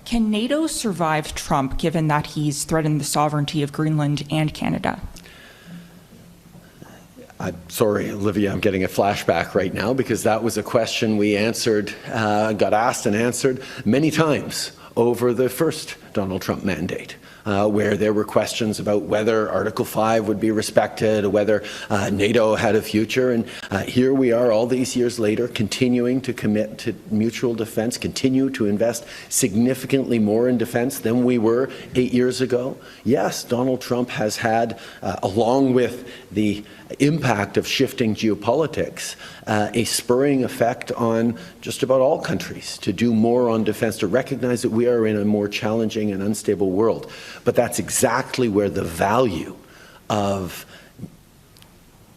Can NATO survive Trump, given that he's threatened the sovereignty of Greenland and Canada? I'm sorry, Olivia, I'm getting a flashback right now because that was a question we answered, got asked and answered many times over the first Donald Trump mandate. Where there were questions about whether Article 5 would be respected, whether NATO had a future. And here we are all these years later, continuing to commit to mutual defense, continue to invest significantly more in defense than we were 8 years ago. Yes, Donald Trump has had, along with the impact of shifting geopolitics, a spurring effect on just about all countries to do more on defense, to recognize that we are in a more challenging and unstable world. But that's exactly where the value of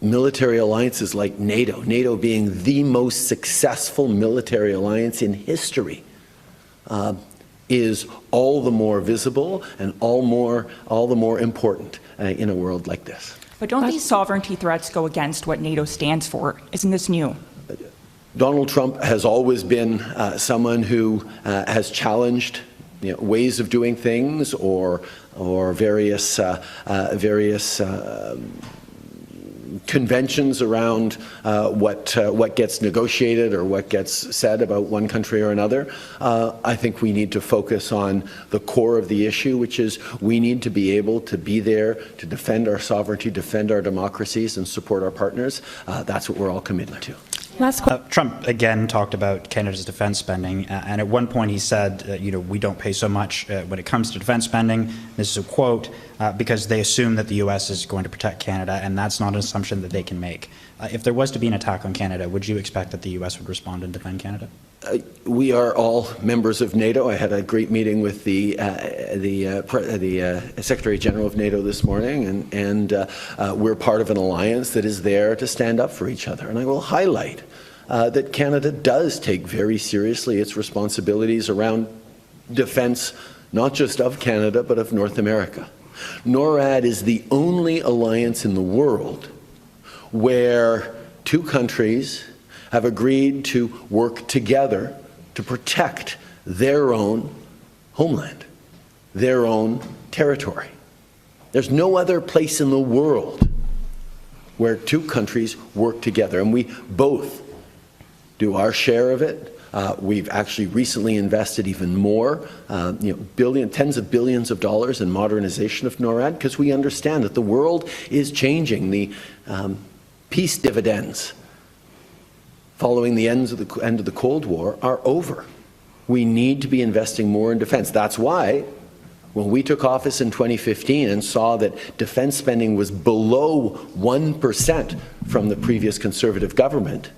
military alliances like NATO being the most successful military alliance in history, is all the more visible and all the more important in a world like this. But don't these sovereignty threats go against what NATO stands for? Isn't this new? Donald Trump has always been someone who has challenged ways of doing things or various conventions around what gets negotiated or what gets said about one country or another. I think we need to focus on the core of the issue, which is we need to be able to be there to defend our sovereignty, defend our democracies, and support our partners. That's what we're all committed to. Trump again talked about Canada's defense spending, and at one point he said, we don't pay so much when it comes to defense spending. This is a quote, because they assume that the U.S. is going to protect Canada, and that's not an assumption that they can make. If there was to be an attack on Canada, would you expect that the U.S. would respond and defend Canada? We are all members of NATO. I had a great meeting with the Secretary General of NATO this morning, and we're part of an alliance that is there to stand up for each other. And I will highlight that Canada does take very seriously its responsibilities around defense, not just of Canada, but of North America. NORAD is the only alliance in the world where two countries have agreed to work together to protect their own homeland, their own territory. There's no other place in the world where two countries work together, and we both do our share of it. We've actually recently invested even more, tens of billions of dollars in modernization of NORAD, because we understand that the world is changing. The peace dividends following the end of the Cold War are over. We need to be investing more in defense. That's why when we took office in 2015 and saw that defense spending was below 1% from the previous Conservative government,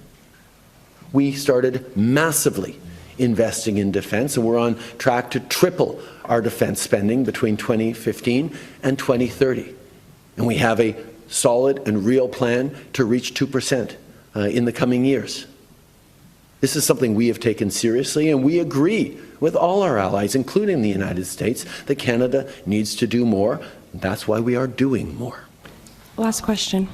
we started massively investing in defense, and we're on track to triple our defense spending between 2015 and 2030. And we have a solid and real plan to reach 2% in the coming years. This is something we have taken seriously, and we agree with all our allies, including the United States, that Canada needs to do more. That's why we are doing more. Last question.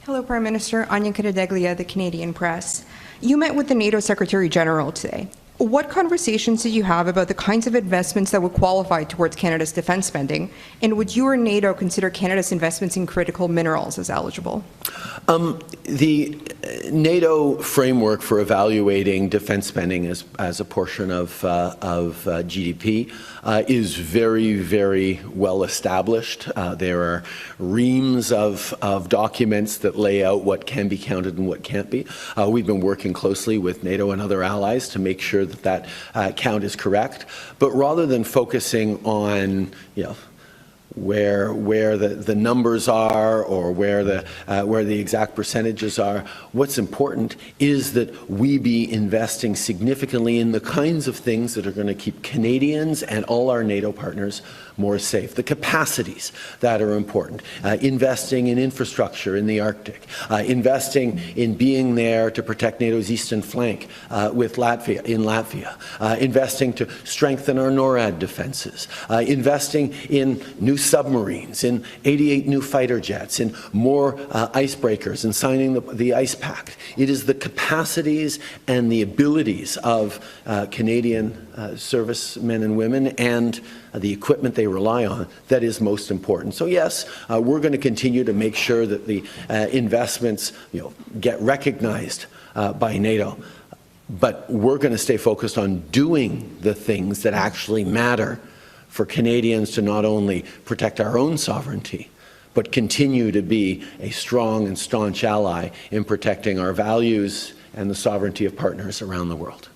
Hello, Prime Minister. Anya Cadeglia, the Canadian Press. You met with the NATO Secretary General today. What conversations did you have about the kinds of investments that would qualify towards Canada's defense spending? And would you or NATO consider Canada's investments in critical minerals as eligible? The NATO framework for evaluating defense spending as a portion of GDP is very, very well established. There are reams of documents that lay out what can be counted and what can't be. We've been working closely with NATO and other allies to make sure that count is correct. But rather than focusing on, where the numbers are or where the exact percentages are, what's important is that we be investing significantly in the kinds of things that are going to keep Canadians and all our NATO partners more safe. The capacities that are important, investing in infrastructure in the Arctic, investing in being there to protect NATO's eastern flank with Latvia, investing to strengthen our NORAD defenses, investing in new submarines, in 88 new fighter jets, in more icebreakers, and signing the Ice Pact. It is the capacities and the abilities of Canadian servicemen and women and the equipment they rely on that is most important. So yes, we're going to continue to make sure that the investments get recognized by NATO. But we're going to stay focused on doing the things that actually matter for Canadians to not only protect our own sovereignty, but continue to be a strong and staunch ally in protecting our values and the sovereignty of partners around the world.